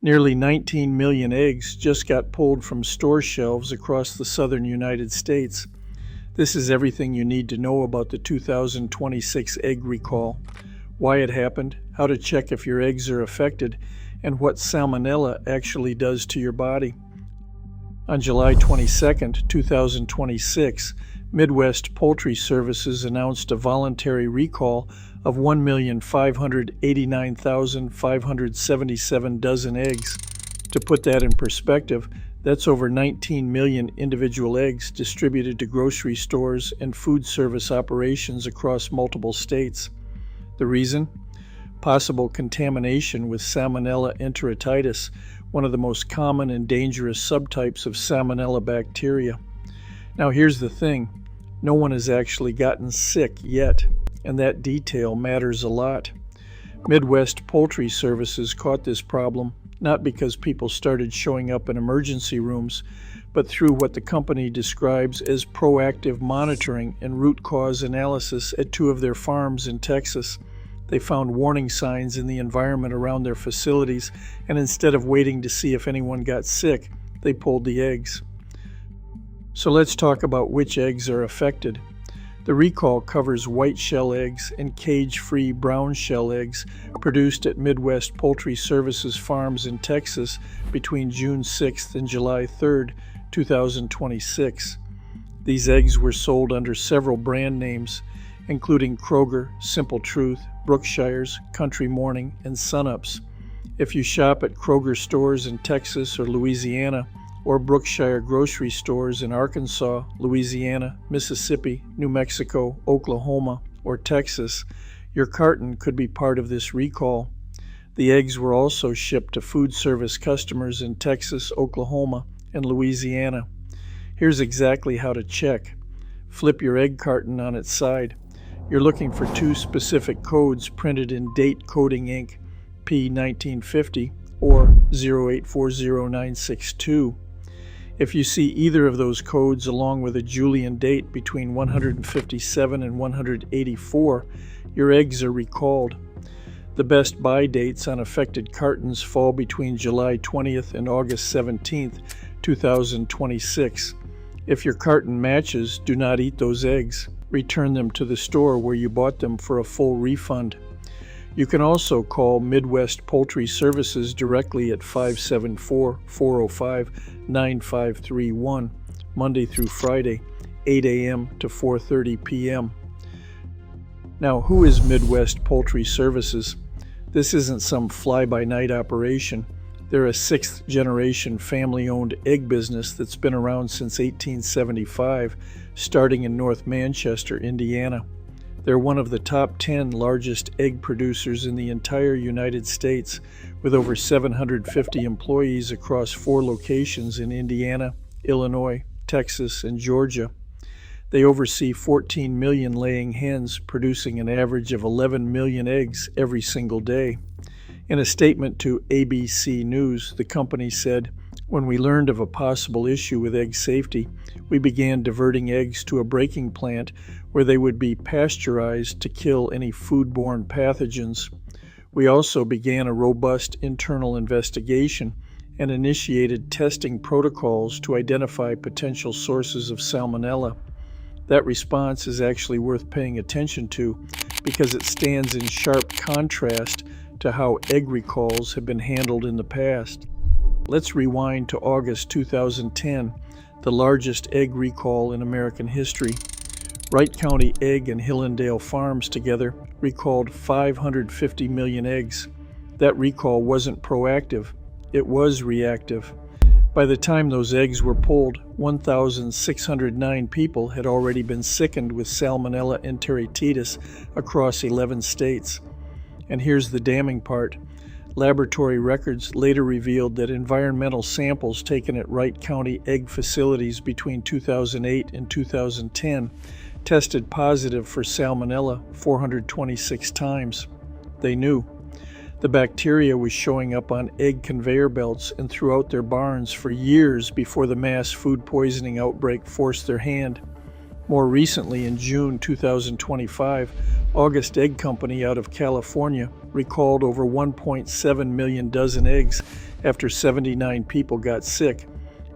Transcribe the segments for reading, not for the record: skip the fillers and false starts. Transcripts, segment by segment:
Nearly 19 million eggs just got pulled from store shelves across the southern United States. This is everything you need to know about the 2026 egg recall, why it happened, how to check if your eggs are affected, and what Salmonella actually does to your body. On July 22, 2026, Midwest Poultry Services announced a voluntary recall of 1,589,577 dozen eggs. To put that in perspective, that's over 19 million individual eggs distributed to grocery stores and food service operations across multiple states. The reason? Possible contamination with Salmonella Enteritidis, one of the most common and dangerous subtypes of Salmonella bacteria. Now here's the thing, no one has actually gotten sick yet, and that detail matters a lot. Midwest Poultry Services caught this problem not because people started showing up in emergency rooms, but through what the company describes as proactive monitoring and root cause analysis at two of their farms in Texas. They found warning signs in the environment around their facilities, and instead of waiting to see if anyone got sick, they pulled the eggs. So let's talk about which eggs are affected. The recall covers white shell eggs and cage-free brown shell eggs produced at Midwest Poultry Services farms in Texas between June 6th and July 3rd, 2026. These eggs were sold under several brand names, including Kroger, Simple Truth, Brookshire's, Country Morning, and Sunups. If you shop at Kroger stores in Texas or Louisiana, or Brookshire grocery stores in Arkansas, Louisiana, Mississippi, New Mexico, Oklahoma, or Texas, your carton could be part of this recall. The eggs were also shipped to food service customers in Texas, Oklahoma, and Louisiana. Here's exactly how to check. Flip your egg carton on its side. You're looking for two specific codes printed in date coding ink, P1950 or 0840962. If you see either of those codes along with a Julian date between 157 and 184, your eggs are recalled. The best buy dates on affected cartons fall between July 20th and August 17th, 2026. If your carton matches, do not eat those eggs. Return them to the store where you bought them for a full refund. You can also call Midwest Poultry Services directly at 574-405-9531, Monday through Friday, 8 a.m. to 4:30 p.m. Now, who is Midwest Poultry Services? This isn't some fly-by-night operation. They're a sixth-generation family-owned egg business that's been around since 1875, starting in North Manchester, Indiana. They're one of the top 10 largest egg producers in the entire United States, with over 750 employees across 4 locations in Indiana, Illinois, Texas, and Georgia. They oversee 14 million laying hens, producing an average of 11 million eggs every single day. In a statement to ABC News, the company said, "When we learned of a possible issue with egg safety, we began diverting eggs to a breaking plant where they would be pasteurized to kill any foodborne pathogens. We also began a robust internal investigation and initiated testing protocols to identify potential sources of Salmonella." That response is actually worth paying attention to because it stands in sharp contrast to how egg recalls have been handled in the past. Let's rewind to August 2010, the largest egg recall in American history. Wright County Egg and Hillendale Farms together recalled 550 million eggs. That recall wasn't proactive, it was reactive. By the time those eggs were pulled, 1,609 people had already been sickened with Salmonella Enteritidis across 11 states. And here's the damning part. Laboratory records later revealed that environmental samples taken at Wright County egg facilities between 2008 and 2010 tested positive for Salmonella 426 times. They knew. The bacteria was showing up on egg conveyor belts and throughout their barns for years before the mass food poisoning outbreak forced their hand. More recently, in June 2025, August Egg Company out of California recalled over 1.7 million dozen eggs after 79 people got sick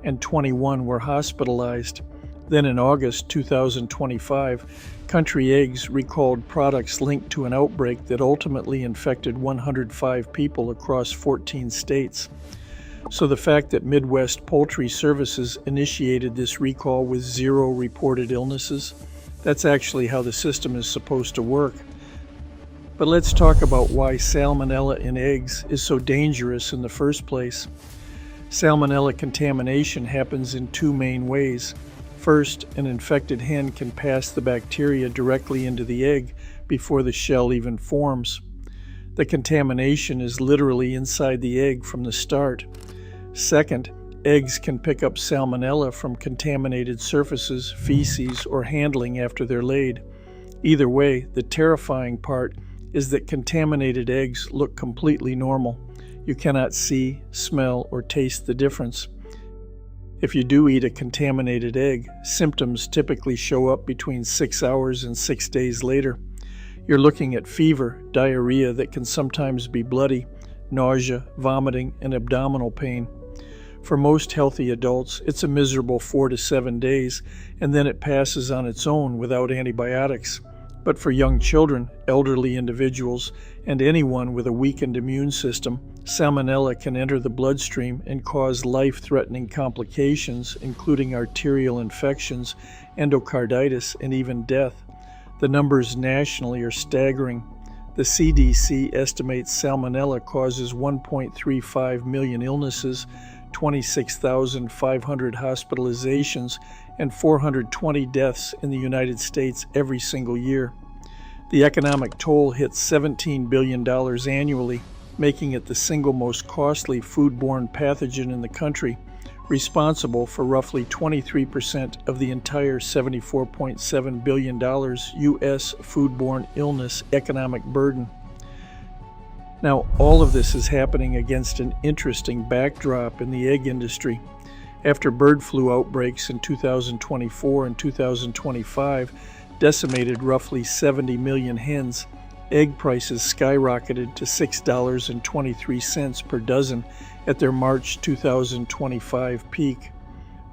and 21 were hospitalized. Then in August 2025, Country Eggs recalled products linked to an outbreak that ultimately infected 105 people across 14 states. So the fact that Midwest Poultry Services initiated this recall with 0 reported illnesses, that's actually how the system is supposed to work. But let's talk about why salmonella in eggs is so dangerous in the first place. Salmonella contamination happens in 2 main ways. First, an infected hen can pass the bacteria directly into the egg before the shell even forms. The contamination is literally inside the egg from the start. Second, eggs can pick up salmonella from contaminated surfaces, feces, or handling after they're laid. Either way, the terrifying part is that contaminated eggs look completely normal. You cannot see, smell, or taste the difference. If you do eat a contaminated egg, symptoms typically show up between 6 hours and 6 days later. You're looking at fever, diarrhea that can sometimes be bloody, nausea, vomiting, and abdominal pain. For most healthy adults, it's a miserable 4 to 7 days, and then it passes on its own without antibiotics. But for young children, elderly individuals, and anyone with a weakened immune system, salmonella can enter the bloodstream and cause life-threatening complications, including arterial infections, endocarditis, and even death. The numbers nationally are staggering. The CDC estimates salmonella causes 1.35 million illnesses, 26,500 hospitalizations, and 420 deaths in the United States every single year. The economic toll hits $17 billion annually, making it the single most costly foodborne pathogen in the country, responsible for roughly 23% of the entire $74.7 billion U.S. foodborne illness economic burden. Now, all of this is happening against an interesting backdrop in the egg industry. After bird flu outbreaks in 2024 and 2025 decimated roughly 70 million hens, egg prices skyrocketed to $6.23 per dozen at their March 2025 peak.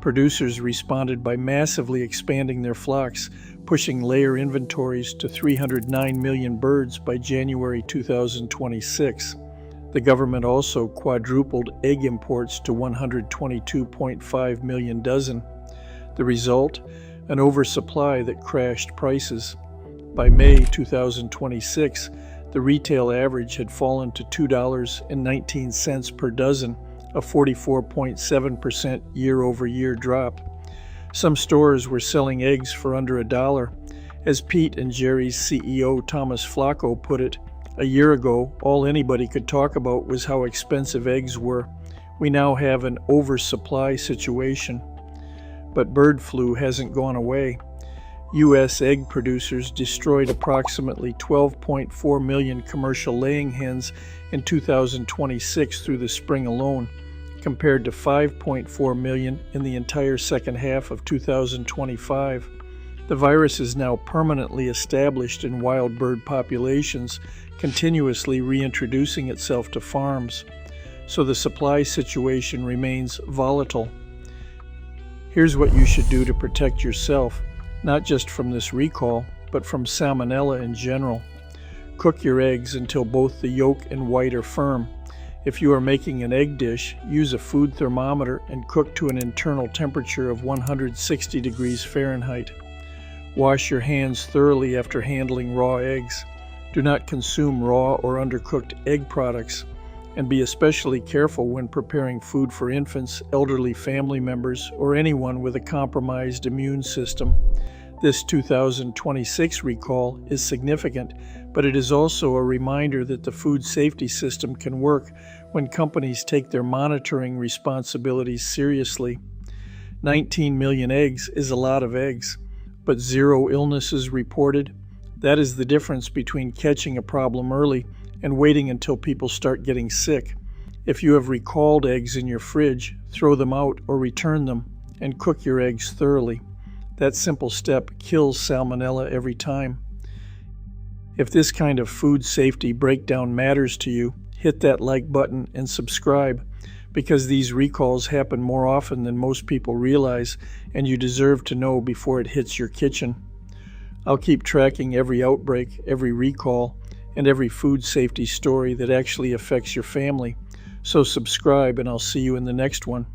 Producers responded by massively expanding their flocks, pushing layer inventories to 309 million birds by January 2026. The government also quadrupled egg imports to 122.5 million dozen. The result? An oversupply that crashed prices. By May 2026, the retail average had fallen to $2.19 per dozen, a 44.7% year-over-year drop. Some stores were selling eggs for under $1. As Pete and Jerry's CEO Thomas Flacco put it, a year ago, all anybody could talk about was how expensive eggs were. We now have an oversupply situation. But bird flu hasn't gone away. U.S. egg producers destroyed approximately 12.4 million commercial laying hens in 2026 through the spring alone, compared to 5.4 million in the entire second half of 2025. The virus is now permanently established in wild bird populations, continuously reintroducing itself to farms. So the supply situation remains volatile. Here's what you should do to protect yourself, not just from this recall, but from salmonella in general. Cook your eggs until both the yolk and white are firm. If you are making an egg dish, use a food thermometer and cook to an internal temperature of 160 degrees Fahrenheit. Wash your hands thoroughly after handling raw eggs. Do not consume raw or undercooked egg products, and be especially careful when preparing food for infants, elderly family members, or anyone with a compromised immune system. This 2026 recall is significant, but it is also a reminder that the food safety system can work when companies take their monitoring responsibilities seriously. 19 million eggs is a lot of eggs, but 0 illnesses reported. That is the difference between catching a problem early and waiting until people start getting sick. If you have recalled eggs in your fridge, throw them out or return them, and cook your eggs thoroughly. That simple step kills salmonella every time. If this kind of food safety breakdown matters to you, hit that like button and subscribe. because these recalls happen more often than most people realize, and you deserve to know before it hits your kitchen. I'll keep tracking every outbreak, every recall, and every food safety story that actually affects your family. So subscribe, and I'll see you in the next one.